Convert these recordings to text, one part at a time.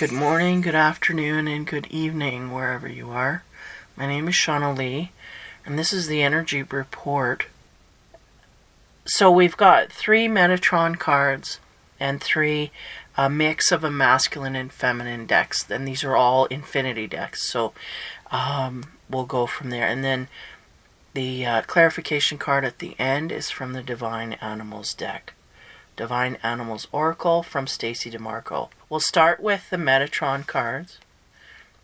Good morning, good afternoon, and good evening, wherever you are. My name is Shawna Lee, and this is the Energy Report. So we've got 3 Metatron cards and 3 mix of a masculine and feminine decks. And these are all infinity decks, so we'll go from there. And then the clarification card at the end is from the Divine Animals deck. Divine Animals Oracle from Stacy DeMarco. We'll start with the Metatron cards.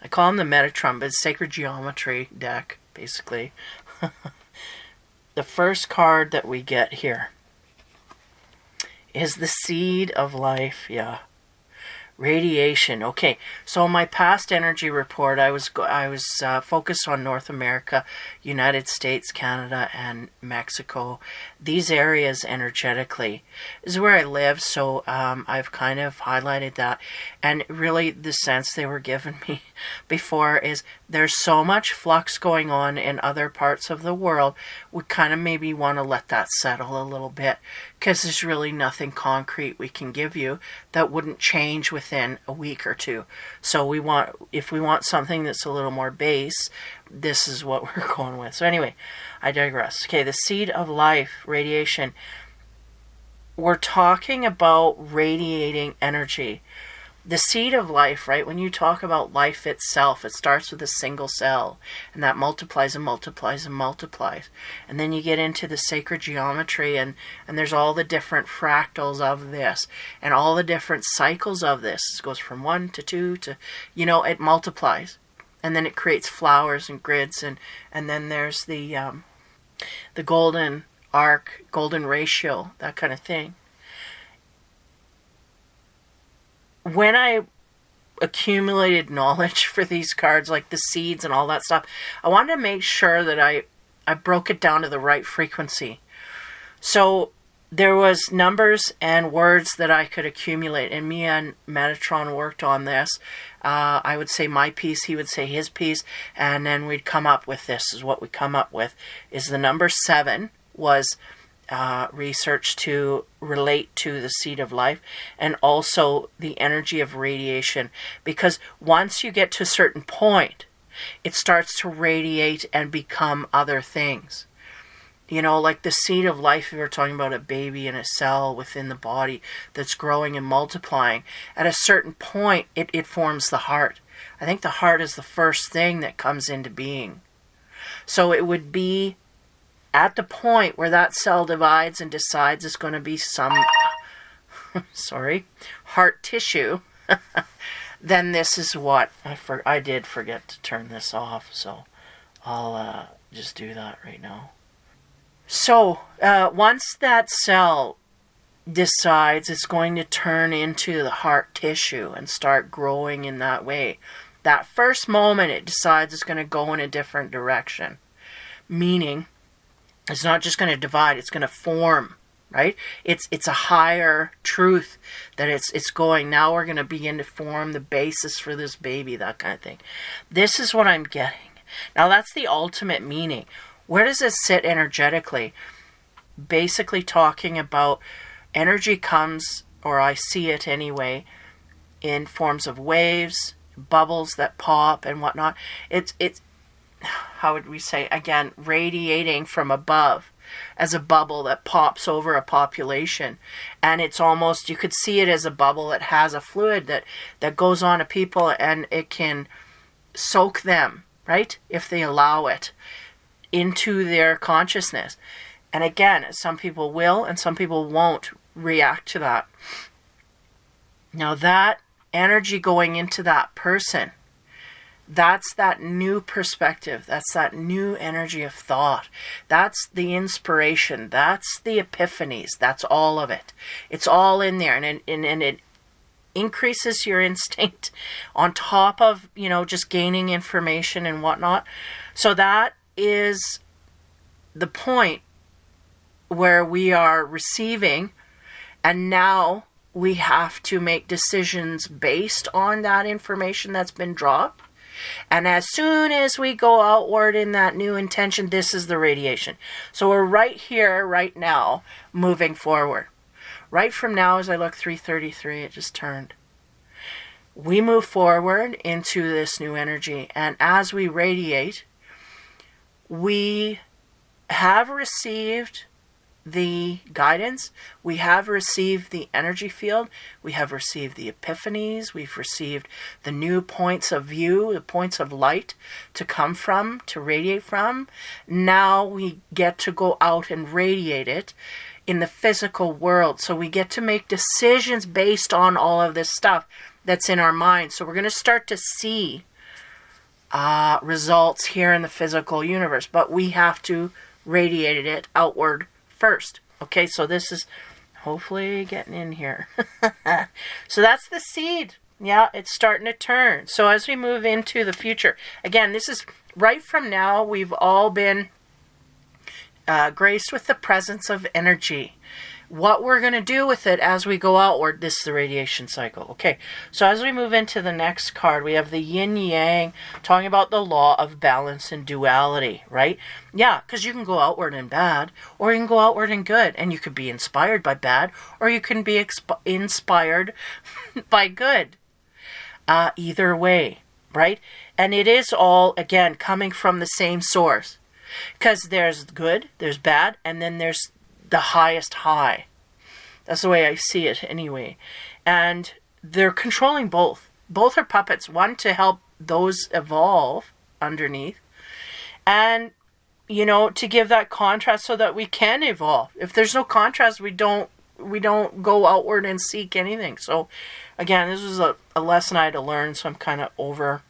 I call them the Metatron, but it's Sacred Geometry deck, basically. The first card that we get here is the Seed of Life. Yeah. Radiation. Okay, so in my past energy report, I was focused on North America, United States, Canada, and Mexico. These areas energetically is where I live, so I've kind of highlighted that. And really, the sense they were giving me before is there's so much flux going on in other parts of the world. We kind of maybe want to let that settle a little bit, because there's really nothing concrete we can give you that wouldn't change within a week or two. So if we want something that's a little more base, this is what we're going with. So anyway, I digress. Okay, the Seed of Life, radiation. We're talking about radiating energy. The seed of life, right? When you talk about life itself, it starts with a single cell, and that multiplies and multiplies and multiplies. And then you get into the sacred geometry, and there's all the different fractals of this, and all the different cycles of this. It goes from 1 to 2 to, it multiplies. And then it creates flowers and grids, and then there's the golden arc, golden ratio, that kind of thing. When I accumulated knowledge for these cards, like the seeds and all that stuff, I wanted to make sure that I broke it down to the right frequency. So there was numbers and words that I could accumulate, and me and Metatron worked on this. I would say my piece, he would say his piece, and then we'd come up with this. Is what we come up with is the number 7 was research to relate to the seed of life, and also the energy of radiation, because once you get to a certain point, it starts to radiate and become other things. Like the seed of life, we were talking about a baby in a cell within the body that's growing and multiplying. At a certain point, it forms the heart. I think the heart is the first thing that comes into being. So it would be at the point where that cell divides and decides it's going to be some, heart tissue, then this is what, I did forget to turn this off, so I'll just do that right now. So, once that cell decides it's going to turn into the heart tissue and start growing in that way, that first moment it decides it's going to go in a different direction, meaning it's not just going to divide, it's going to form, right? It's a higher truth that it's going. Now we're going to begin to form the basis for this baby, that kind of thing. This is what I'm getting. Now that's the ultimate meaning. Where does this sit energetically? Basically talking about energy comes, or I see it anyway, in forms of waves, bubbles that pop and whatnot. It's how would we say, again, radiating from above as a bubble that pops over a population. And it's almost, you could see it as a bubble that has a fluid that goes on to people, and it can soak them, right, if they allow it, into their consciousness. And again, some people will and some people won't react to that. Now that energy going into that person, that's that new perspective. That's that new energy of thought. That's the inspiration. That's the epiphanies. That's all of it. It's all in there. And it increases your instinct on top of, just gaining information and whatnot. So that is the point where we are receiving, and now we have to make decisions based on that information that's been dropped. And as soon as we go outward in that new intention, this is the radiation. So we're right here, right now, moving forward. Right from now, as I look, 3:33, it just turned. we move forward into this new energy. And as we radiate, we have received the guidance, we have received the energy field, we have received the epiphanies, we've received the new points of view, the points of light to come from, to radiate from. Now we get to go out and radiate it in the physical world. So we get to make decisions based on all of this stuff that's in our mind. So we're going to start to see results here in the physical universe, but we have to radiate it outward first. Okay, so this is hopefully getting in here. So that's the seed. Yeah, it's starting to turn. So as we move into the future, again, this is right from now, we've all been graced with the presence of energy. What we're going to do with it as we go outward, this is the radiation cycle. Okay, so as we move into the next card, we have the yin-yang, talking about the law of balance and duality, right? Yeah, because you can go outward in bad, or you can go outward in good, and you could be inspired by bad, or you can be inspired by good. Either way, right? And it is all, again, coming from the same source. Because there's good, there's bad, and then there's the highest high. That's the way I see it anyway. And they're controlling both. Both are puppets. One to help those evolve underneath. And, to give that contrast so that we can evolve. If there's no contrast, we don't go outward and seek anything. So, again, this was a lesson I had to learn, so I'm kind of over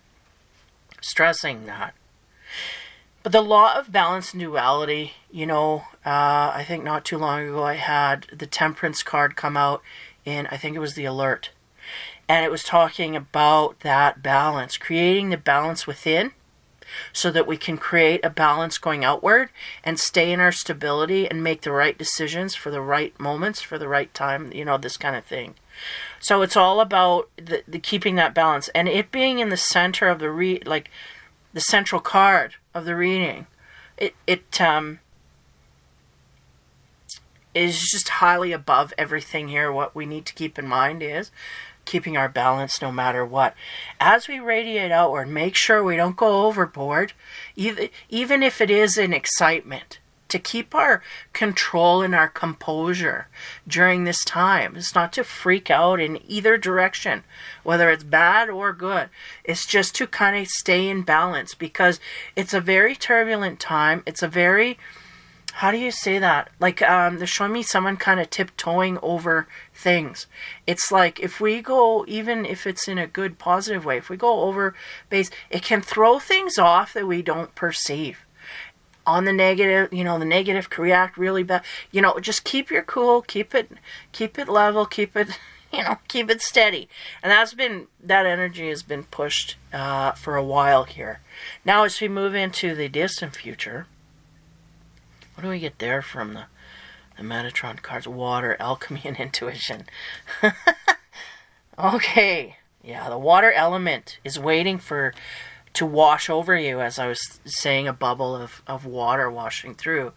stressing that. But the law of balance and duality, I think not too long ago I had the Temperance card come out in, I think it was the Alert. And it was talking about that balance, creating the balance within so that we can create a balance going outward and stay in our stability and make the right decisions for the right moments, for the right time, this kind of thing. So it's all about the keeping that balance and it being in the center of the central card of the reading. It is just highly above everything here. What we need to keep in mind is keeping our balance no matter what. As we radiate outward, make sure we don't go overboard, even if it is in excitement, to keep our control and our composure during this time. It's not to freak out in either direction, whether it's bad or good. It's just to kind of stay in balance because it's a very turbulent time. It's a very, how do you say that? Like they're showing me someone kind of tiptoeing over things. It's like if we go, even if it's in a good positive way, if we go over base, it can throw things off that we don't perceive. On the negative, the negative can react really bad. Just keep your cool, keep it level, keep it steady. And that energy has been pushed for a while here. Now as we move into the distant future, what do we get there from the Metatron cards? Water, alchemy, and intuition. Okay. Yeah, the water element is waiting to wash over you, as I was saying, a bubble of water washing through.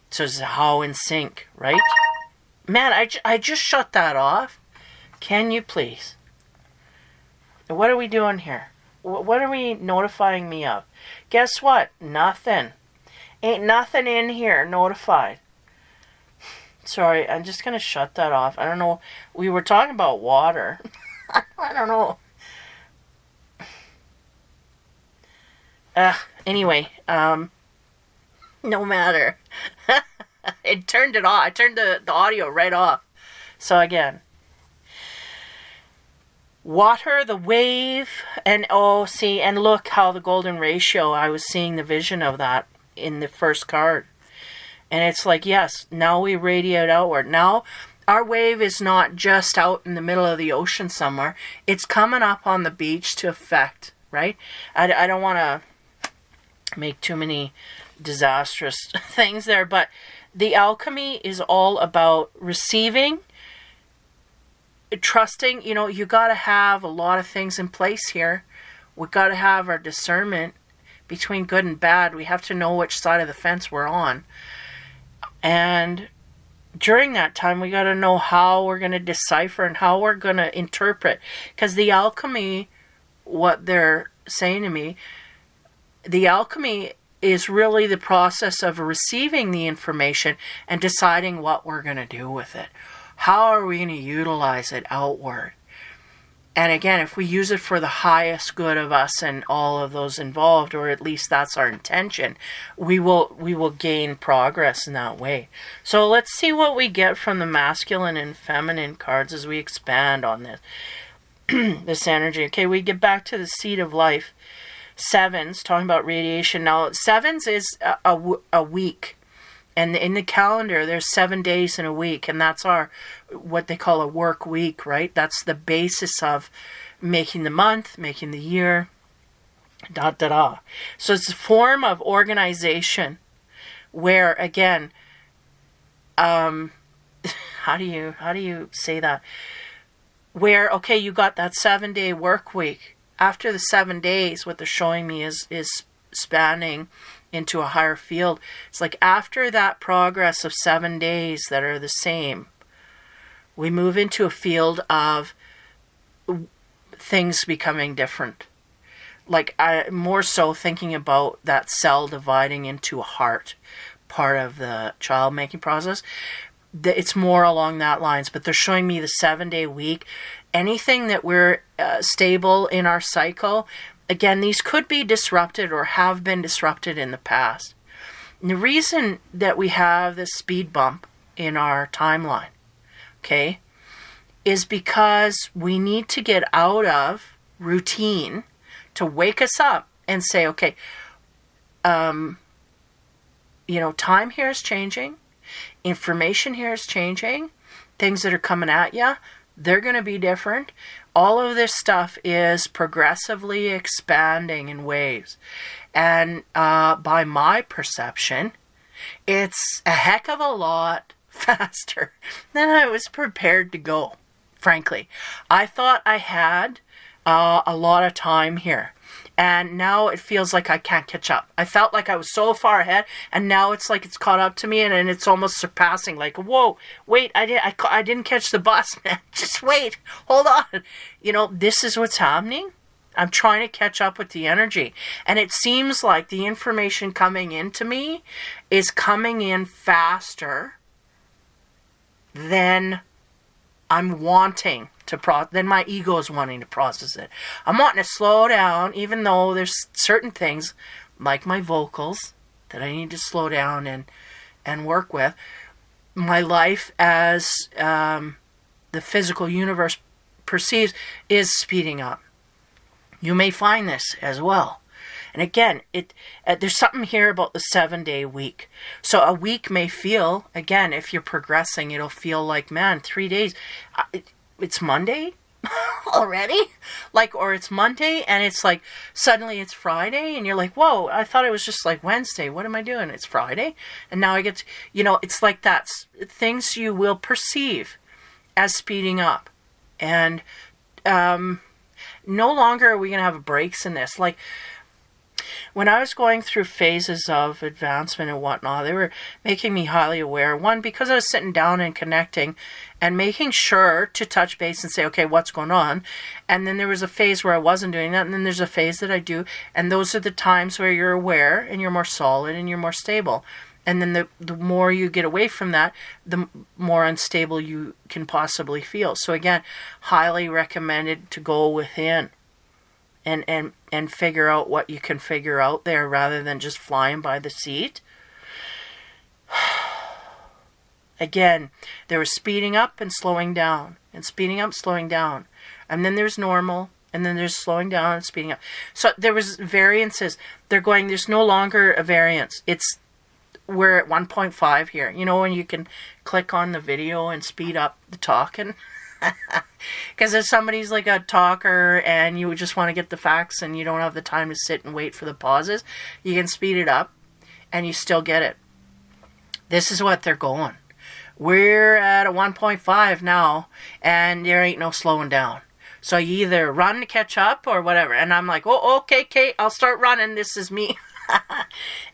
So it's how in sync, right? Man, I just shut that off. Can you please? What are we doing here? What are we notifying me of? Guess what? Nothing. Ain't nothing in here notified. Sorry, I'm just going to shut that off. I don't know. We were talking about water. I don't know. Anyway, no matter. It turned it off. I turned the audio right off. So again, water, the wave, and and look how the golden ratio, I was seeing the vision of that in the first card. And it's like, yes, now we radiate outward. Now our wave is not just out in the middle of the ocean somewhere. It's coming up on the beach to affect, right? I don't want to make too many disastrous things there, but the alchemy is all about receiving, trusting. You got to have a lot of things in place here. We got to have our discernment between good and bad. We have to know which side of the fence we're on. And during that time, we got to know how we're going to decipher and how we're going to interpret. Because the alchemy, what they're saying to me, the alchemy is really the process of receiving the information and deciding what we're going to do with it. How are we going to utilize it outward? And again, if we use it for the highest good of us and all of those involved, or at least that's our intention, we will gain progress in that way. So let's see what we get from the masculine and feminine cards as we expand on this this energy. Okay, we get back to the seed of life. Sevens, talking about radiation. Now, sevens is a week. And in the calendar, there's 7 days in a week, and that's our, what they call a work week, right? That's the basis of making the month, making the year, So it's a form of organization where, again, how do you say that? Where, okay, you got that 7-day work week. After the 7 days, what they're showing me is spanning into a higher field. It's like after that progress of 7 days that are the same, we move into a field of things becoming different. Like more so thinking about that cell dividing into a heart, part of the child making process. It's more along that lines, but they're showing me the 7-day week. Anything that we're stable in our cycle, again, these could be disrupted or have been disrupted in the past. And the reason that we have this speed bump in our timeline, okay, is because we need to get out of routine to wake us up and say, okay, time here is changing. Information here is changing. Things that are coming at you, they're going to be different. All of this stuff is progressively expanding in waves. And by my perception, it's a heck of a lot faster than I was prepared to go, frankly. I thought I had a lot of time here. And now it feels like I can't catch up. I felt like I was so far ahead, and now it's like it's caught up to me, and it's almost surpassing. Like, whoa, wait, I didn't catch the bus, man. Just wait, hold on. This is what's happening. I'm trying to catch up with the energy, and it seems like the information coming into me is coming in faster than I'm wanting to then my ego is wanting to process it. I'm wanting to slow down, even though there's certain things like my vocals that I need to slow down and work with. My life as the physical universe perceives is speeding up. You may find this as well. And again, there's something here about the 7-day week. So a week may feel, again, if you're progressing, it'll feel like, man, 3 days. It's Monday already? Or it's Monday and it's like, suddenly it's Friday and you're like, whoa, I thought it was just like Wednesday. What am I doing? It's Friday. And now I get to, it's like that's things you will perceive as speeding up. And no longer are we going to have breaks in this. Like, when I was going through phases of advancement and whatnot, they were making me highly aware. One, because I was sitting down and connecting and making sure to touch base and say, okay, what's going on? And then there was a phase where I wasn't doing that, and then there's a phase that I do. And those are the times where you're aware and you're more solid and you're more stable. And then the more you get away from that, the more unstable you can possibly feel. So again, highly recommended to go within and figure out what you can figure out there rather than just flying by the seat. Again, there was speeding up and slowing down, and speeding up, slowing down. And then there's normal, and then there's slowing down and speeding up. So there was variances. There's no longer a variance. We're at 1.5 here. When you can click on the video and speed up the talking. Because if somebody's like a talker and you just want to get the facts and you don't have the time to sit and wait for the pauses, you can speed it up and you still get it. This is what they're going. We're at a 1.5 now and there ain't no slowing down. So you either run to catch up or whatever. And I'm like, oh, okay, Kate, I'll start running. This is me.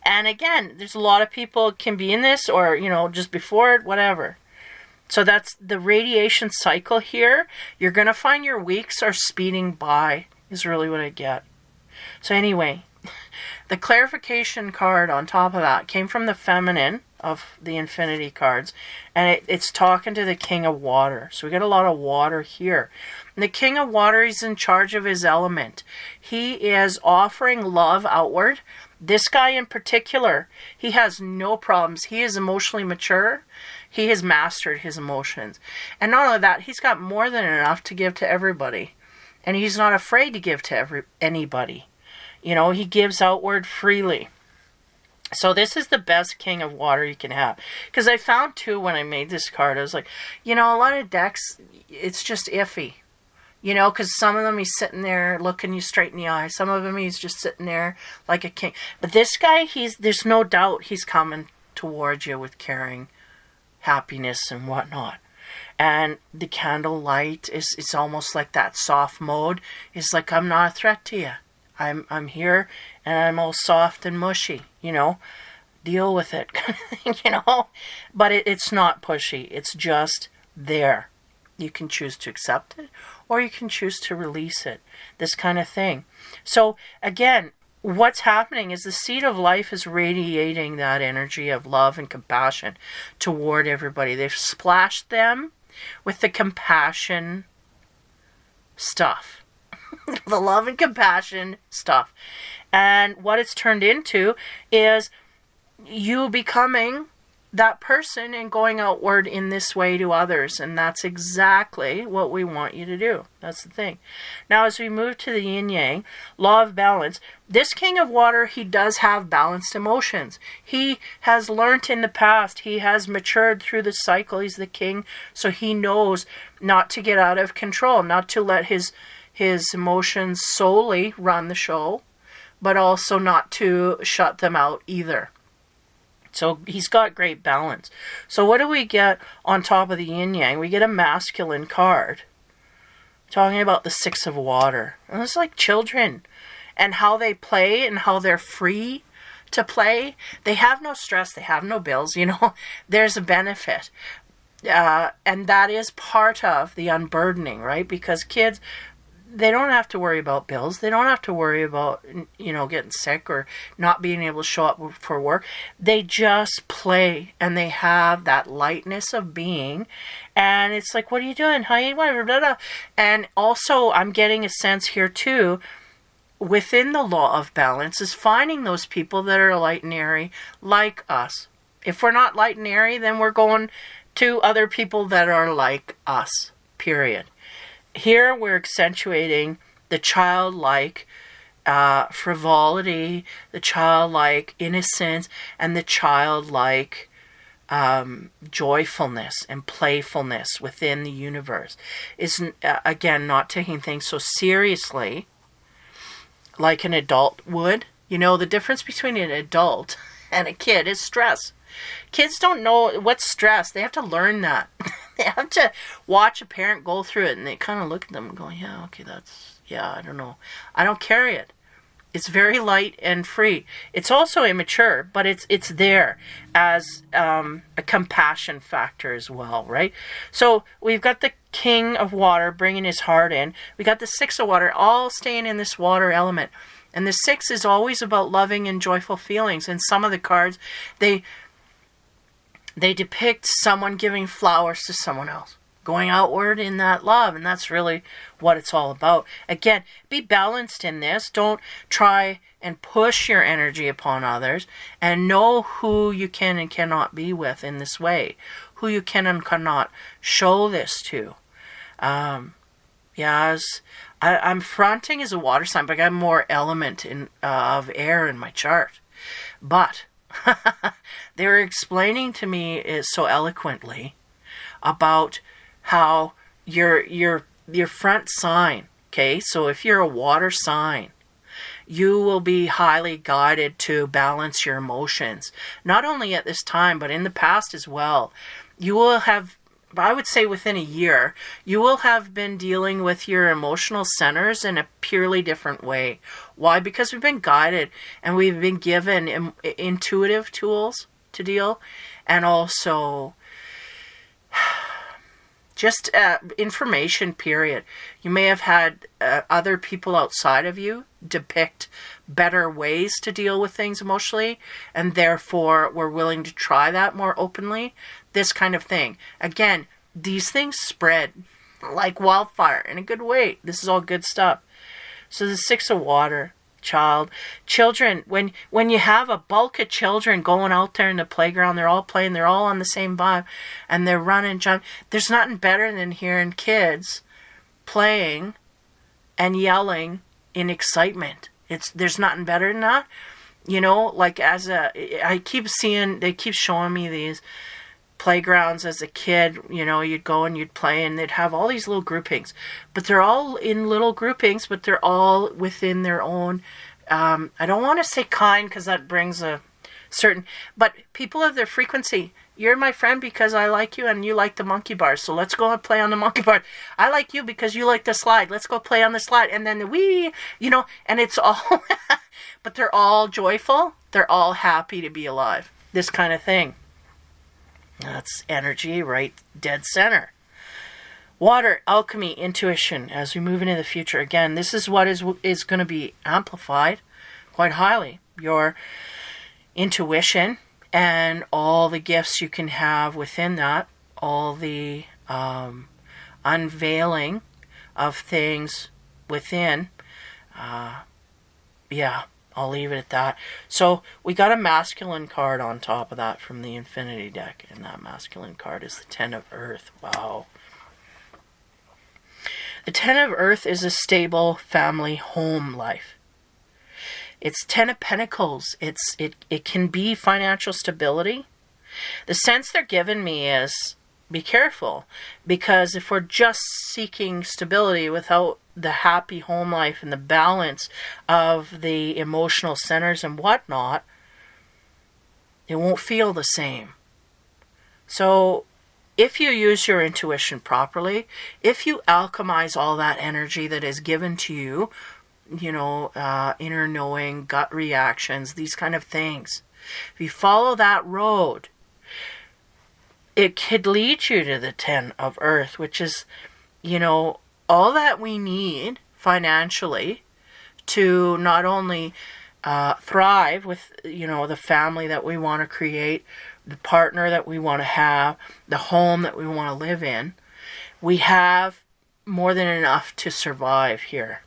And again, there's a lot of people can be in this or, just before it, whatever. So that's the radiation cycle here. You're going to find your weeks are speeding by, is really what I get. So anyway, the clarification card on top of that came from the feminine of the infinity cards, and it's talking to the King of Water. So we got a lot of water here. And the King of Water is in charge of his element. He is offering love outward. This guy in particular, he has no problems. He is emotionally mature. He has mastered his emotions. And not only that, he's got more than enough to give to everybody. And he's not afraid to give to anybody. You know, he gives outward freely. So this is the best King of Water you can have. Because I found too, when I made this card, I was like, you know, a lot of decks, it's just iffy. You know, because some of them he's sitting there looking you straight in the eye. Some of them he's just sitting there like a king. But this guy, there's no doubt he's coming towards you with caring, happiness, and whatnot. And the candle light is almost like that soft mode. It's like, I'm not a threat to you. I'm here, and I'm all soft and mushy, you know. Deal with it, you know. But it's not pushy. It's just there. You can choose to accept it, or you can choose to release it. This kind of thing. So, again, what's happening is the seed of life is radiating that energy of love and compassion toward everybody. They've splashed them with the compassion stuff. The love and compassion stuff. And what it's turned into is you becoming that person and going outward in this way to others. And that's exactly what we want you to do. That's the thing. Now, as we move to the yin-yang, law of balance, this King of Water, he does have balanced emotions. He has learnt in the past. He has matured through the cycle. He's the king. So he knows not to get out of control, not to let his emotions solely run the show, but also not to shut them out either. So he's got great balance. So what do we get on top of the yin-yang? We get a masculine card talking about the Six of Water. And it's like children and how they play and how they're free to play. They have no stress. They have no bills. You know, there's a benefit. And that is part of the unburdening, right? Because kids, they don't have to worry about bills. They don't have to worry about, you know, getting sick or not being able to show up for work. They just play, and they have that lightness of being. And it's like, what are you doing? How you doing? Blah, blah. And also, I'm getting a sense here too, within the law of balance, is finding those people that are light and airy like us. If we're not light and airy, then we're going to other people that are like us, period. Here we're accentuating the childlike frivolity, the childlike innocence, and the childlike joyfulness and playfulness within the universe. Is again, not taking things so seriously like an adult would. You know, the difference between an adult and a kid is stress. Kids don't know what's stress. They have to learn that. They have to watch a parent go through it, and they kind of look at them and go, yeah, okay, I don't know. I don't carry it. It's very light and free. It's also immature, but it's there as a compassion factor as well, right? So we've got the King of Water bringing his heart in. We got the Six of Water all staying in this water element. And the Six is always about loving and joyful feelings. And some of the cards, they depict someone giving flowers to someone else, going outward in that love, and that's really what it's all about. Again, be balanced in this. Don't try and push your energy upon others, and know who you can and cannot be with in this way, who you can and cannot show this to. I'm fronting as a water sign, but I got more element of air in my chart. But they were explaining to me so eloquently about how your front sign, okay, so if you're a water sign, you will be highly guided to balance your emotions, not only at this time, but in the past as well. You will have, I would say within a year, you will have been dealing with your emotional centers in a purely different way. Why? Because we've been guided and we've been given intuitive tools to deal, and also Just information, period. You may have had other people outside of you depict better ways to deal with things emotionally, and therefore we're willing to try that more openly. This kind of thing. Again, these things spread like wildfire in a good way. This is all good stuff. So the 6 of water, children, when you have a bulk of children going out there in the playground, they're all playing, they're all on the same vibe, and they're running, jumping. There's nothing better than hearing kids playing and yelling in excitement. There's nothing better than that. You know, like I keep seeing, they keep showing me these playgrounds as a kid. You know, you'd go and you'd play, and they'd have all these little groupings, but they're all in little groupings, but they're all within their own, I don't want to say kind, because that brings a certain, but people of their frequency. You're my friend because I like you and you like the monkey bars, so let's go and play on the monkey bar. I like you because you like the slide, let's go play on the slide. And then and it's all but they're all joyful, they're all happy to be alive. This kind of thing. That's energy right dead center. Water, alchemy, intuition. As we move into the future, again, this is what is going to be amplified quite highly. Your intuition and all the gifts you can have within that, all the unveiling of things within. I'll leave it at that. So we got a masculine card on top of that from the Infinity deck, and that masculine card is the 10 of Earth. Wow. The 10 of Earth is a stable family home life. It's 10 of Pentacles. It can be financial stability. The sense they're giving me is, be careful, because if we're just seeking stability without the happy home life and the balance of the emotional centers and whatnot, it won't feel the same. So if you use your intuition properly, if you alchemize all that energy that is given to you, inner knowing, gut reactions, these kind of things, if you follow that road, it could lead you to the 10 of Earth, which is, all that we need financially to not only thrive with, the family that we want to create, the partner that we want to have, the home that we want to live in. We have more than enough to survive here.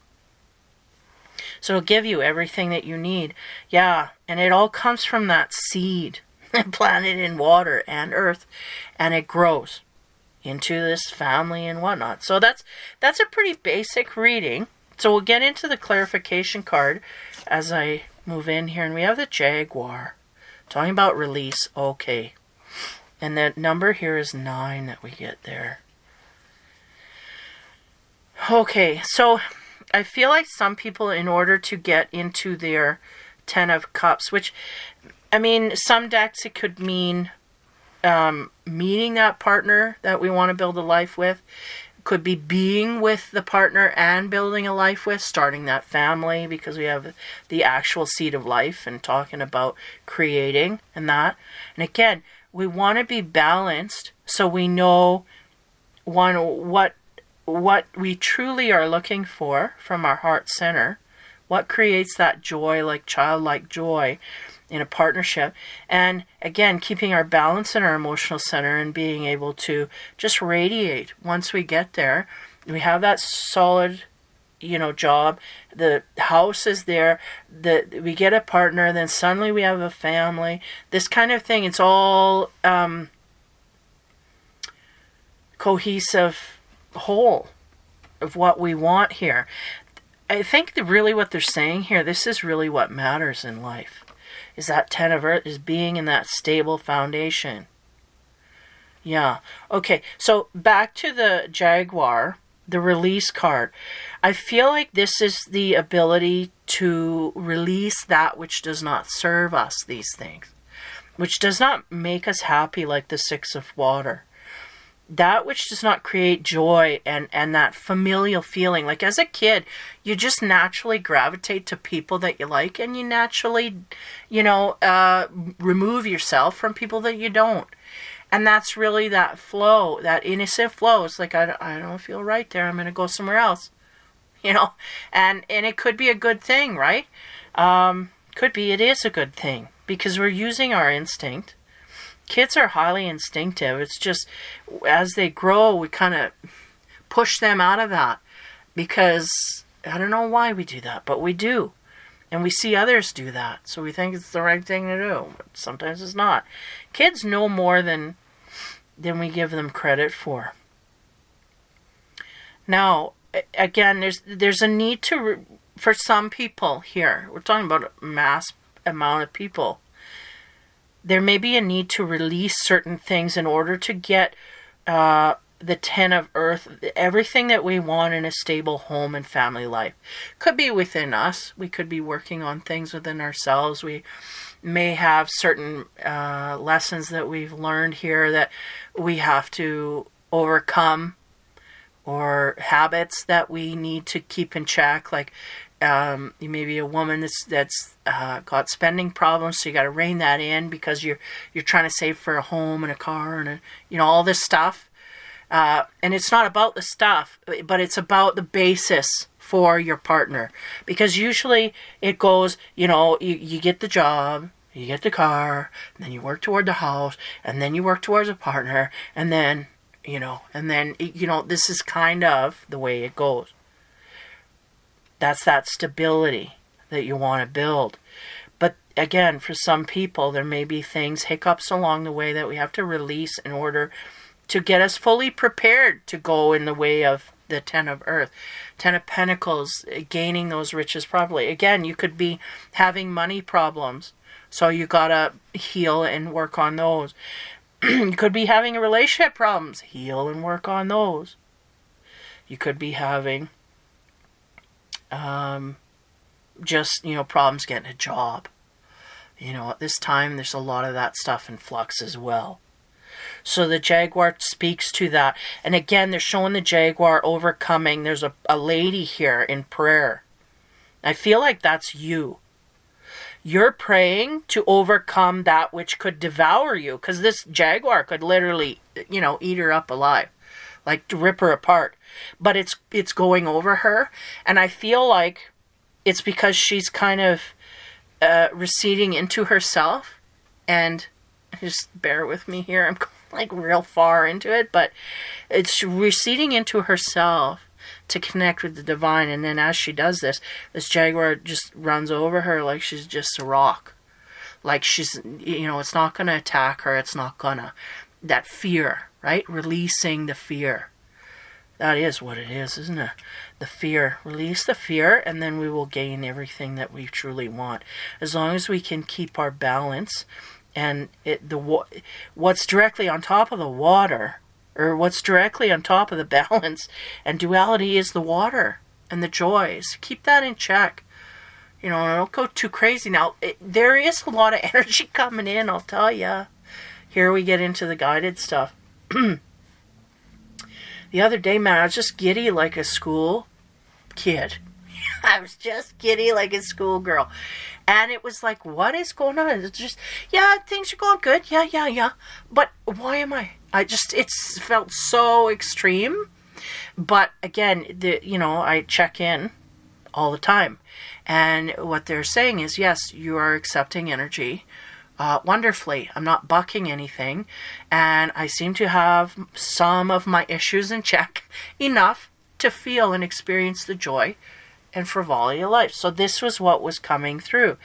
So it'll give you everything that you need. Yeah, and it all comes from that seed planted in water and earth, and it grows into this family and whatnot. So that's a pretty basic reading. So we'll get into the clarification card as I move in here. And we have the Jaguar. Talking about release. Okay. And the number here is 9 that we get there. Okay, so I feel like some people, in order to get into their 10 of Cups, which, some decks it could mean meeting that partner that we want to build a life with. Could be being with the partner and building a life with, starting that family, because we have the actual seed of life and talking about creating and that. And again, we want to be balanced so we know what we truly are looking for from our heart center, what creates that joy, like childlike joy in a partnership. And again, keeping our balance in our emotional center and being able to just radiate once we get there. We have that solid, job. The house is there. We get a partner. Then suddenly we have a family. This kind of thing. It's all cohesive whole of what we want here. I think really what they're saying here, this is really what matters in life. Is that 10 of Earth, is being in that stable foundation. Yeah. Okay, so back to the Jaguar, the release card. I feel like this is the ability to release that which does not serve us, these things. Which does not make us happy, like the 6 of Water. That which does not create joy and that familial feeling. Like as a kid, you just naturally gravitate to people that you like, and you naturally, remove yourself from people that you don't. And that's really that flow, that innocent flow. It's like, I don't feel right there. I'm going to go somewhere else. And it could be a good thing, right? Could be, it is a good thing, because we're using our instinct. Kids are highly instinctive. It's just, as they grow, we kind of push them out of that, because I don't know why we do that, but we do. And we see others do that, so we think it's the right thing to do, but sometimes it's not. Kids know more than we give them credit for. Now, again, there's a need for some people here. We're talking about a mass amount of people. There may be a need to release certain things in order to get the 10 of earth, everything that we want in a stable home and family life. Could be within us. We could be working on things within ourselves. We may have certain lessons that we've learned here that we have to overcome, or habits that we need to keep in check. Like you may be a woman that's got spending problems, so you got to rein that in because you're trying to save for a home and a car and all this stuff. And it's not about the stuff, but it's about the basis for your partner. Because usually it goes, you get the job, you get the car, and then you work toward the house, and then you work towards a partner, and then, this is kind of the way it goes. That's that stability that you want to build. But again, for some people, there may be hiccups along the way that we have to release in order to get us fully prepared to go in the way of the 10 of earth. 10 of Pentacles, gaining those riches properly. Again, you could be having money problems, so you gotta heal and work on those. You could be having relationship problems, heal and work on those. You could be having problems getting a job. At this time, there's a lot of that stuff in flux as well. So the Jaguar speaks to that. And again, they're showing the Jaguar overcoming. There's a lady here in prayer. I feel like that's you. You're praying to overcome that which could devour you. Because this Jaguar could literally, eat her up alive. Like, to rip her apart. But it's going over her. And I feel like it's because she's kind of receding into herself. And just bear with me here. I'm like real far into it, but it's receding into herself to connect with the divine. And then as she does this Jaguar just runs over her like she's just a rock. Like she's, it's not going to attack her. It's not gonna. That fear, right? Releasing the fear. That is what it is, isn't it? The fear. Release the fear, and then we will gain everything that we truly want. As long as we can keep our balance. And what's directly on top of the water, or what's directly on top of the balance and duality, is the water and the joys. Keep that in check. Don't go too crazy. Now, there is a lot of energy coming in, I'll tell you. Here we get into the guided stuff. The other day, man, I was just giddy like a school kid. I was just giddy like a schoolgirl. And it was like, what is going on? It's just, things are going good. Yeah. But why am I? It's felt so extreme. But again, I check in all the time. And what they're saying is, yes, you are accepting energy wonderfully. I'm not bucking anything. And I seem to have some of my issues in check enough to feel and experience the joy and frivolity of life. So this was what was coming through.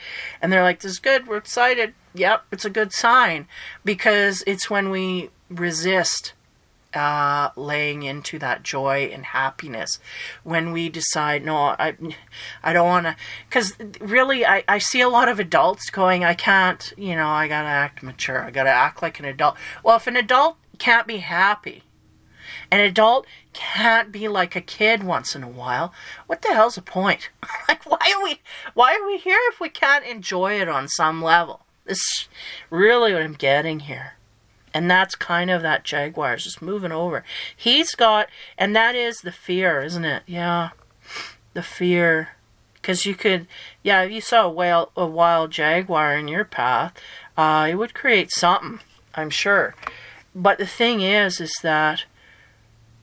And they're like, this is good. We're excited. Yep, it's a good sign. Because it's when we resist laying into that joy and happiness. When we decide, no, I don't want to. Because really, I see a lot of adults going, I can't, I got to act mature. I got to act like an adult. Well, if an adult can't be happy, an adult can't be like a kid once in a while, what the hell's the point? Like, why are we here if we can't enjoy it on some level? This is really what I'm getting here. And that's kind of that Jaguar just moving over. He's got, and that is the fear, isn't it? Yeah, the fear. Because you could, if you saw a wild Jaguar in your path, it would create something, I'm sure. But the thing is that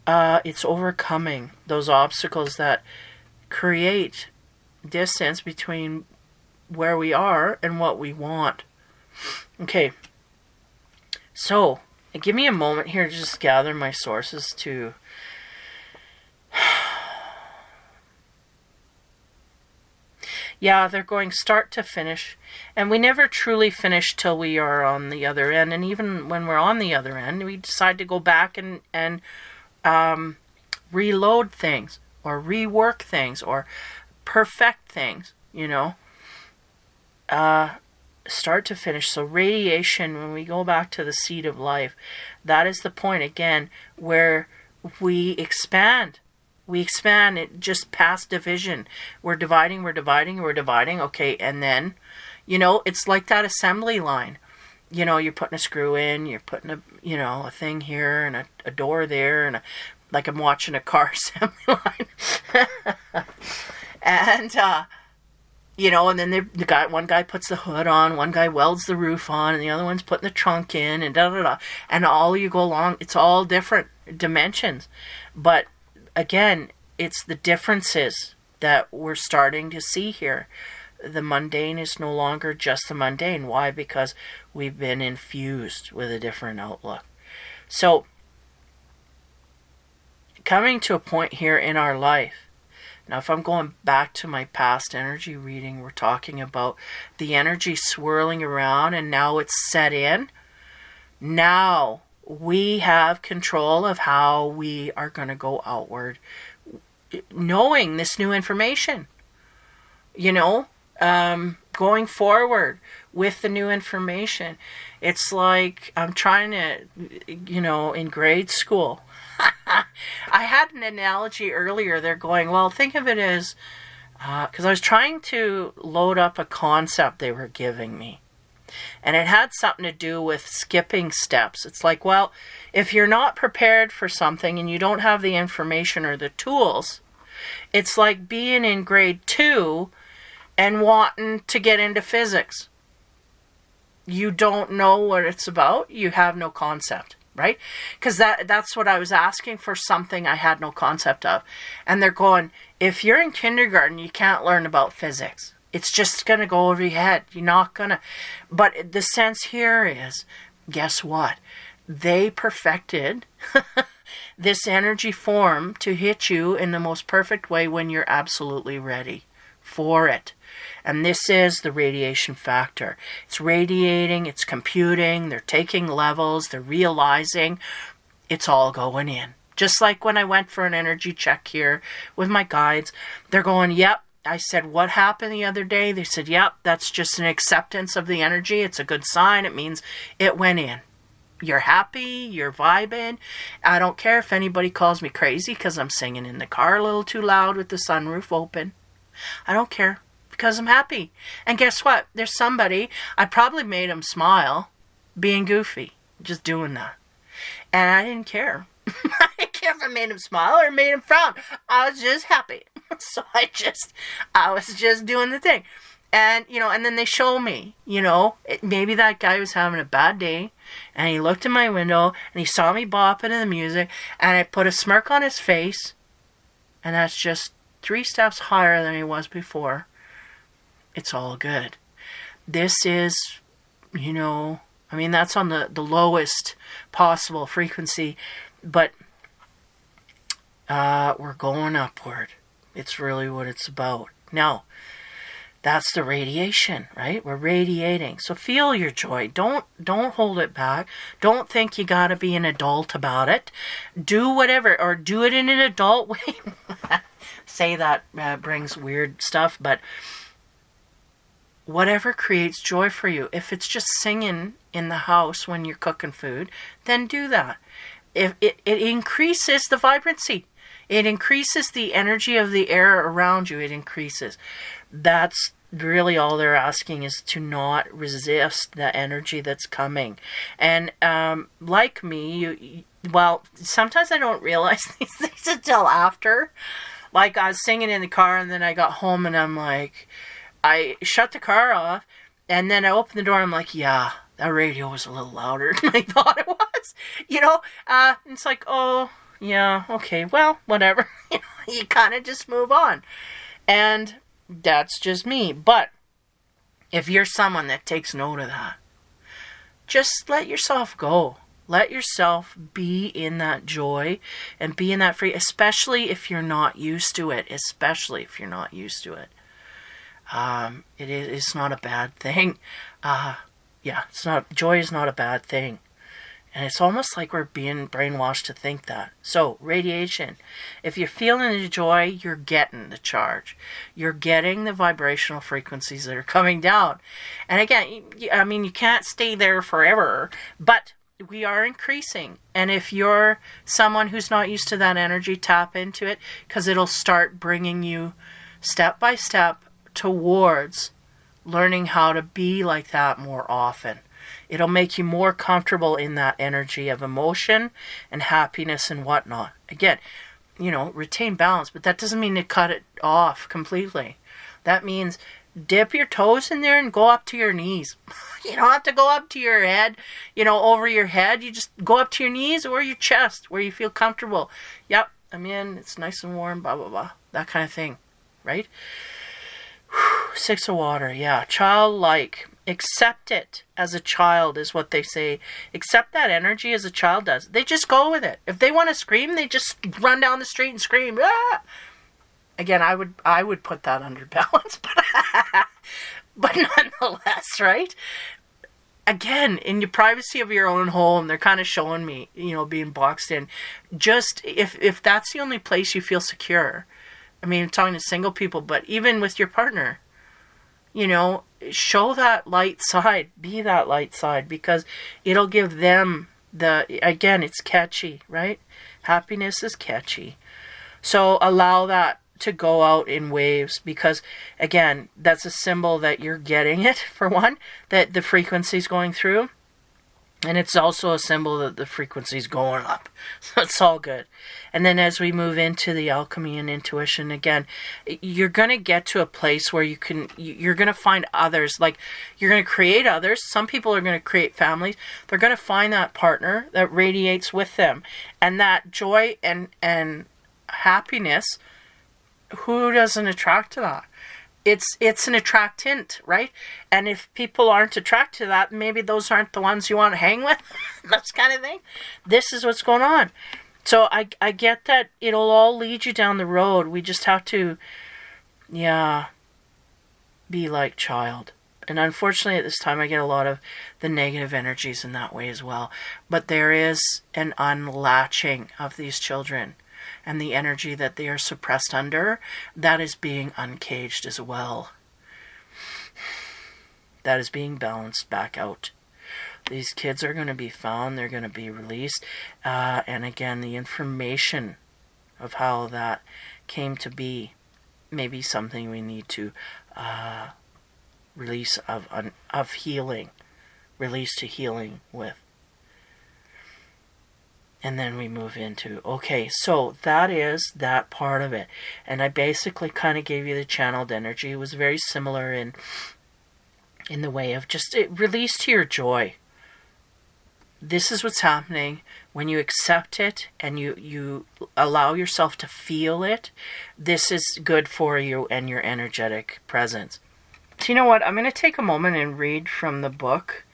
it's overcoming those obstacles that create distance between where we are and what we want. Okay, so give me a moment here to just gather my sources to yeah, they're going start to finish, and we never truly finish till we are on the other end. And even when we're on the other end, we decide to go back and reload things or rework things or perfect things, start to finish. So radiation, when we go back to the seed of life, that is the point again where we expand. We expand it just past division. We're dividing. Okay, and then, it's like that assembly line. You're putting a screw in, you're putting a thing here and a door there, and like I'm watching a car assembly line. And, and then one guy puts the hood on, one guy welds the roof on, and the other one's putting the trunk in, and da-da-da. And all you go along, it's all different dimensions. But again, it's the differences that we're starting to see here. The mundane is no longer just the mundane. Why? Because we've been infused with a different outlook. So, coming to a point here in our life, now if I'm going back to my past energy reading, we're talking about the energy swirling around and now it's set in. Now we have control of how we are going to go outward, knowing this new information, going forward with the new information. It's like I'm trying to, in grade school, I had an analogy earlier. They're going, well, think of it as, because I was trying to load up a concept they were giving me. And it had something to do with skipping steps. It's like, well, if you're not prepared for something and you don't have the information or the tools, it's like being in grade 2 and wanting to get into physics. You don't know what it's about. You have no concept, right? Because that's what I was asking for, something I had no concept of. And they're going, if you're in kindergarten, you can't learn about physics. It's just going to go over your head. You're not going to. But the sense here is, guess what? They perfected this energy form to hit you in the most perfect way when you're absolutely ready for it. And this is the radiation factor. It's radiating, it's computing, they're taking levels, they're realizing it's all going in. Just like when I went for an energy check here with my guides, they're going, yep. I said, what happened the other day? They said, yep, that's just an acceptance of the energy. It's a good sign. It means it went in. You're happy, you're vibing. I don't care if anybody calls me crazy because I'm singing in the car a little too loud with the sunroof open. I don't care because I'm happy. And guess what? There's somebody, I probably made him smile being goofy, just doing that. And I didn't care. I didn't care if I made him smile or made him frown. I was just happy. So I was just doing the thing. And, and then they show me, maybe that guy was having a bad day and he looked in my window and he saw me bopping in the music and I put a smirk on his face, and that's just 3 steps higher than he was before. It's all good. This is, that's on the lowest possible frequency, but we're going upward. It's really what it's about. Now, that's the radiation, right? We're radiating. So feel your joy. Don't hold it back. Don't think you gotta be an adult about it. Do whatever, or do it in an adult way. Say that brings weird stuff, but whatever creates joy for you. If it's just singing in the house when you're cooking food, then do that. If it increases the vibrancy. It increases the energy of the air around you. It increases. That's really all they're asking, is to not resist the energy that's coming. And like me, sometimes I don't realize these things until after. Like I was singing in the car and then I got home and I'm like, I shut the car off and then I opened the door and I'm like, yeah, that radio was a little louder than I thought it was. It's like, oh, yeah, okay, well, whatever. You kind of just move on. And that's just me. But if you're someone that takes note of that, just let yourself go. Let yourself be in that joy and be in that free, especially if you're not used to it. Especially if you're not used to it. It's not a bad thing. Joy is not a bad thing. And it's almost like we're being brainwashed to think that. So, radiation. If you're feeling the joy, you're getting the charge. You're getting the vibrational frequencies that are coming down. And again, you can't stay there forever, but we are increasing. And if you're someone who's not used to that energy, tap into it, because it'll start bringing you step by step towards learning how to be like that more often. It'll make you more comfortable in that energy of emotion and happiness and whatnot. Again, retain balance, but that doesn't mean to cut it off completely. That means dip your toes in there and go up to your knees. You don't have to go up to your head, over your head. You just go up to your knees or your chest where you feel comfortable. Yep, I'm in. It's nice and warm, blah, blah, blah. That kind of thing, right? 6 of water, yeah. Childlike. Accept it as a child is what they say. Accept that energy as a child does. They just go with it. If they want to scream, they just run down the street and scream. Ah! Again, I would put that under balance, but nonetheless, right? Again, in your privacy of your own home, they're kind of showing me, being boxed in. Just if that's the only place you feel secure. I'm talking to single people, but even with your partner, show that light side, be that light side, because it'll give them again, it's catchy, right? Happiness is catchy. So allow that to go out in waves, because again, that's a symbol that you're getting it, for one, that the frequency's going through. And it's also a symbol that the frequency's going up. So it's all good. And then as we move into the alchemy and intuition, again, you're going to get to a place where you're going to find others. Like, you're going to create others. Some people are going to create families. They're going to find that partner that radiates with them. And that joy and happiness, who doesn't attract to that? It's an attractant, right? And if people aren't attracted to that, maybe those aren't the ones you want to hang with. That kind of thing. This is what's going on. So I get that it'll all lead you down the road. We just have to, be like child. And unfortunately at this time I get a lot of the negative energies in that way as well. But there is an unlatching of these children. And the energy that they are suppressed under, that is being uncaged as well. That is being balanced back out. These kids are going to be found. They're going to be released. And again, the information of how that came to be may be something we need to release of healing. Release to healing with. And then we move into, okay, so that is that part of it. And I basically kind of gave you the channeled energy. It was very similar in the way of just release to your joy. This is what's happening when you accept it and you allow yourself to feel it. This is good for you and your energetic presence. So you know what? I'm going to take a moment and read from the book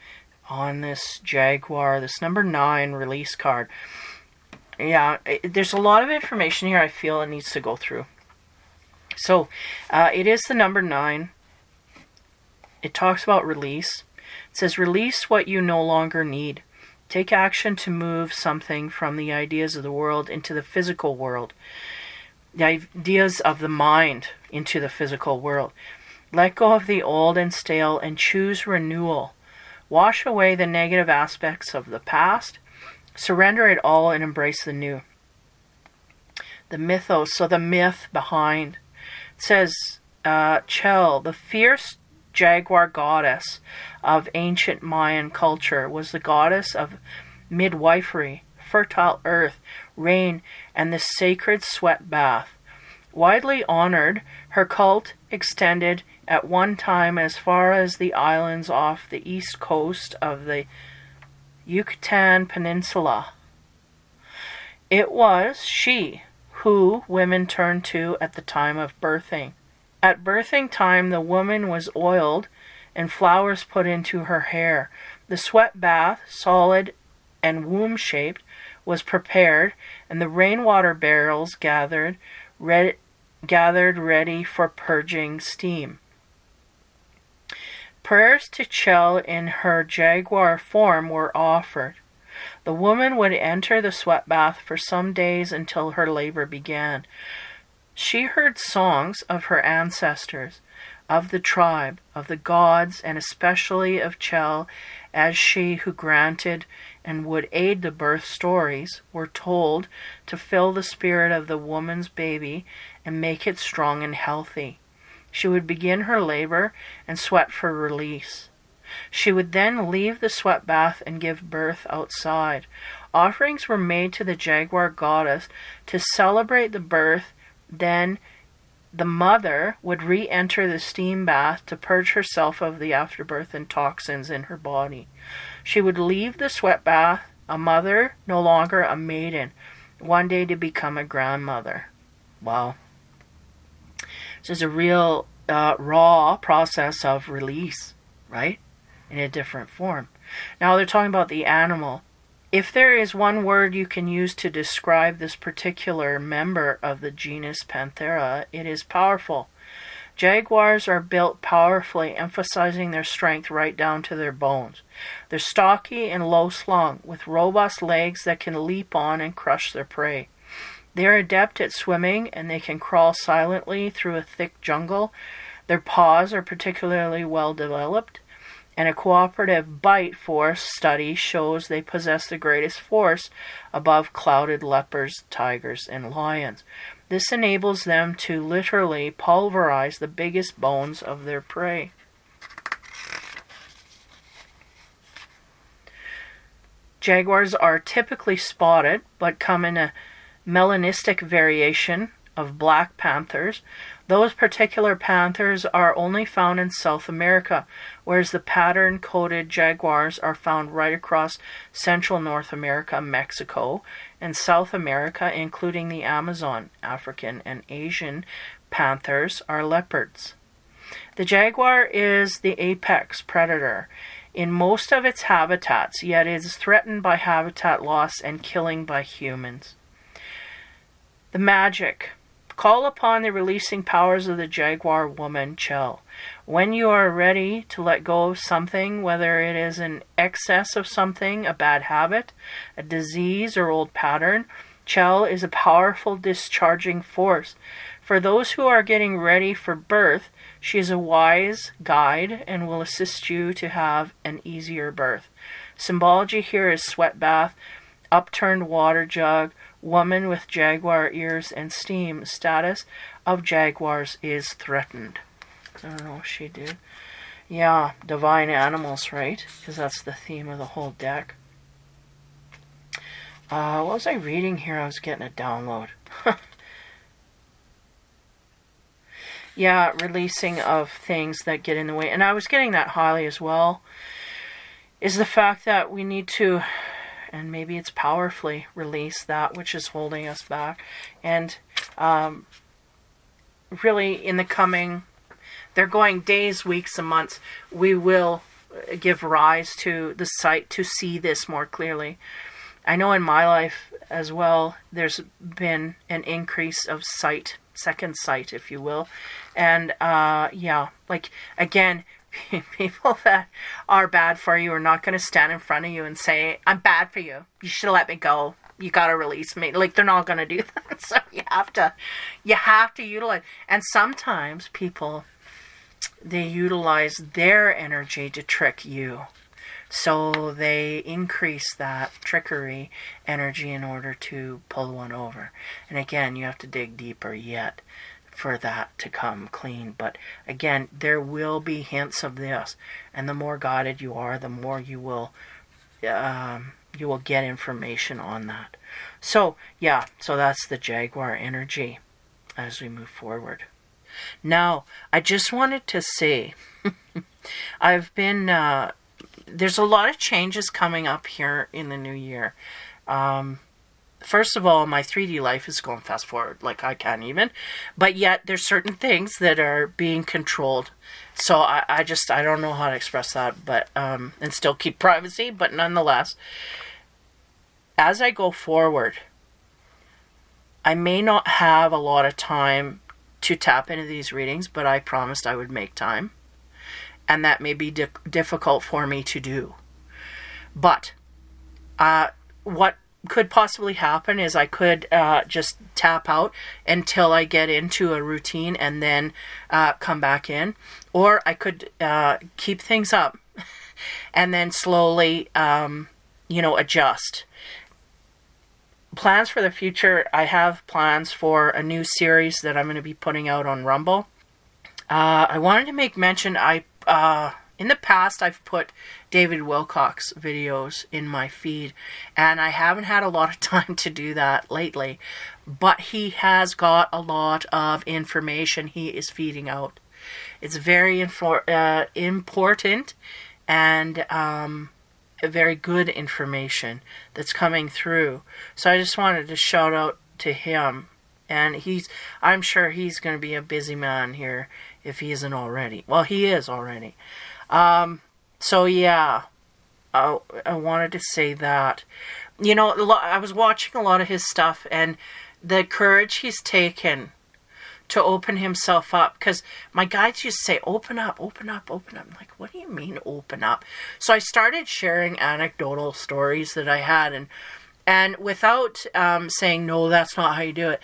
on this Jaguar, this number 9 release card. Yeah, there's a lot of information here I feel it needs to go through. So, it is the number 9. It talks about release. It says, release what you no longer need. Take action to move something from the ideas of the world into the physical world. The ideas of the mind into the physical world. Let go of the old and stale and choose renewal. Wash away the negative aspects of the past. Surrender it all and embrace the new. The mythos, so the myth behind. It says, Chel, the fierce jaguar goddess of ancient Mayan culture, was the goddess of midwifery, fertile earth, rain, and the sacred sweat bath. Widely honored, her cult extended at one time as far as the islands off the east coast of the Yucatan Peninsula. It was she who women turned to at the time of birthing. At birthing time, the woman was oiled and flowers put into her hair. The sweat bath, solid and womb-shaped, was prepared, and the rainwater barrels gathered ready for purging steam. Prayers to Chel in her jaguar form were offered. The woman would enter the sweat bath for some days until her labor began. She heard songs of her ancestors, of the tribe, of the gods, and especially of Chel, as she who granted and would aid the birth stories were told to fill the spirit of the woman's baby and make it strong and healthy. She would begin her labor and sweat for release. She would then leave the sweat bath and give birth outside. Offerings were made to the jaguar goddess to celebrate the birth. Then the mother would re-enter the steam bath to purge herself of the afterbirth and toxins in her body. She would leave the sweat bath, a mother, no longer a maiden, one day to become a grandmother. Wow. This is a real raw process of release, right? In a different form. Now they're talking about the animal. If there is one word you can use to describe this particular member of the genus Panthera, it is powerful. Jaguars are built powerfully, emphasizing their strength right down to their bones. They're stocky and low-slung, with robust legs that can leap on and crush their prey. They are adept at swimming, and they can crawl silently through a thick jungle. Their paws are particularly well developed, and a cooperative bite force study shows they possess the greatest force above clouded leopards, tigers, and lions. This enables them to literally pulverize the biggest bones of their prey. Jaguars are typically spotted, but come in a melanistic variation of black panthers. Those particular panthers are only found in South America, whereas the pattern-coated jaguars are found right across Central North America, Mexico, and South America, including the Amazon. African and Asian panthers are leopards. The jaguar is the apex predator in most of its habitats, yet it is threatened by habitat loss and killing by humans. The magic. Call upon the releasing powers of the jaguar woman, Chel. When you are ready to let go of something, whether it is an excess of something, a bad habit, a disease, or old pattern, Chel is a powerful discharging force. For those who are getting ready for birth, she is a wise guide and will assist you to have an easier birth. Symbology here is sweat bath, upturned water jug, woman with jaguar ears and steam. Status of jaguars is threatened. I don't know what she did. Yeah, divine animals, right? Because that's the theme of the whole deck. What was I reading here? I was getting a download. Yeah, releasing of things that get in the way. And I was getting that highly as well. Is the fact that we need to, and maybe it's powerfully, release that which is holding us back. And really in the coming, they're going days, weeks, and months, we will give rise to the sight to see this more clearly. I know in my life as well, there's been an increase of sight, second sight, if you will. And yeah, like, again, people that are bad for you are not going to stand in front of you and say, I'm bad for you. You should let me go. You got to release me. Like, they're not going to do that. So you have to utilize. And sometimes people, they utilize their energy to trick you. So they increase that trickery energy in order to pull one over. And again, you have to dig deeper yet for that to come clean. But again, there will be hints of this. And the more guided you are, the more you will get information on that. So, yeah, so that's the jaguar energy as we move forward. Now, I just wanted to say, I've been there's a lot of changes coming up here in the new year. First of all, my 3D life is going fast forward, like I can't even. But yet, there's certain things that are being controlled. So I don't know how to express that, but and still keep privacy. But nonetheless, as I go forward, I may not have a lot of time to tap into these readings, but I promised I would make time. And that may be difficult for me to do. But what could possibly happen is I could just tap out until I get into a routine and then come back in. Or I could keep things up and then slowly, adjust. Plans for the future. I have plans for a new series that I'm going to be putting out on Rumble. I wanted to make mention, in the past, I've put David Wilcock's videos in my feed, and I haven't had a lot of time to do that lately, but he has got a lot of information he is feeding out. It's very important and very good information that's coming through. So I just wanted to shout out to him, and I'm sure he's going to be a busy man here if he isn't already. Well, he is already. So yeah, I wanted to say that. I was watching a lot of his stuff, and the courage he's taken to open himself up, because my guides used to say, open up, open up, open up. I'm like, what do you mean open up? So I started sharing anecdotal stories that I had, and without saying, no, that's not how you do it,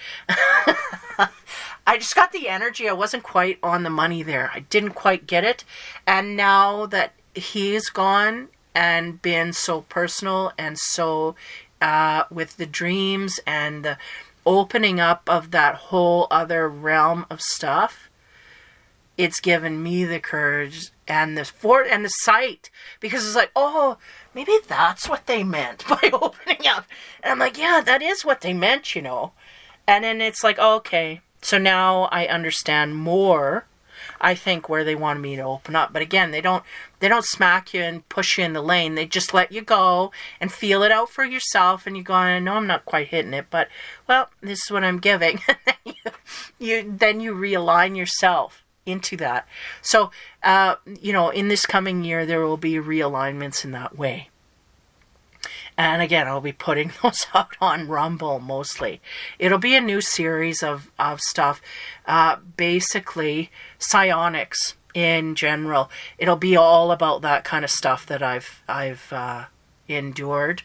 I just got the energy. I wasn't quite on the money there. I didn't quite get it. And now that he's gone and been so personal and so with the dreams and the opening up of that whole other realm of stuff, it's given me the courage and the sight, because it's like, oh, maybe that's what they meant by opening up. And I'm like, yeah, that is what they meant, And then it's like, okay, so now I understand more, I think, where they wanted me to open up. But again, they don't smack you and push you in the lane. They just let you go and feel it out for yourself. And you go, I know I'm not quite hitting it, but, well, this is what I'm giving. Then you realign yourself into that. So, in this coming year, there will be realignments in that way. And again, I'll be putting those out on Rumble mostly. It'll be a new series of stuff. Basically, psionics in general. It'll be all about that kind of stuff that I've endured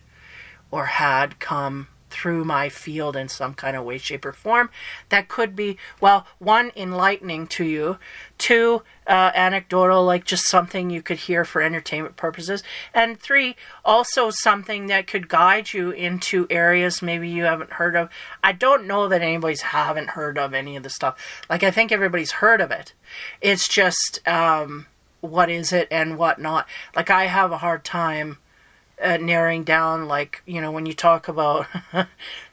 or had come through my field in some kind of way, shape, or form. That could be, well, 1, enlightening to you, 2, anecdotal, like just something you could hear for entertainment purposes, and 3, also something that could guide you into areas maybe you haven't heard of. I don't know that anybody's haven't heard of any of the stuff. Like, I think everybody's heard of it. It's just, what is it and what not. Like, I have a hard time narrowing down, like, when you talk about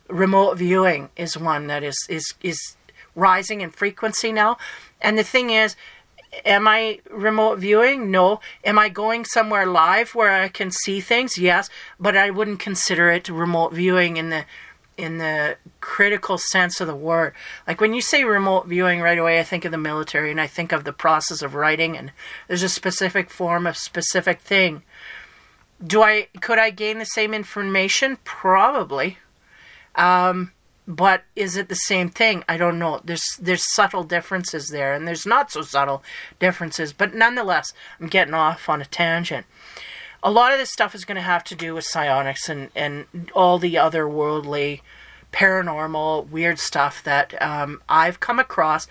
remote viewing is one that is rising in frequency now. And the thing is, am I remote viewing? No. Am I going somewhere live where I can see things? Yes. But I wouldn't consider it remote viewing in the critical sense of the word. Like, when you say remote viewing, right away I think of the military, and I think of the process of writing, and there's a specific form of specific thing. Could I gain the same information? Probably. But is it the same thing? I don't know. There's subtle differences there, and there's not so subtle differences. But nonetheless, I'm getting off on a tangent. A lot of this stuff is going to have to do with psionics and all the otherworldly, paranormal, weird stuff that I've come across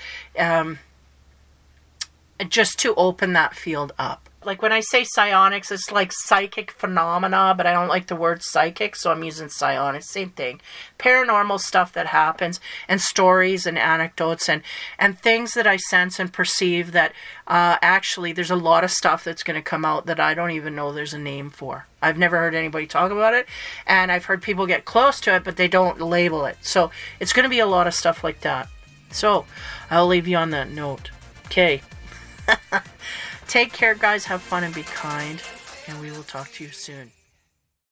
just to open that field up. Like, when I say psionics, it's like psychic phenomena, but I don't like the word psychic, so I'm using psionics. Same thing. Paranormal stuff that happens, and stories and anecdotes and things that I sense and perceive that actually there's a lot of stuff that's going to come out that I don't even know there's a name for. I've never heard anybody talk about it, and I've heard people get close to it, but they don't label it. So it's going to be a lot of stuff like that. So I'll leave you on that note. Okay. Take care, guys. Have fun and be kind. and we will talk to you soon.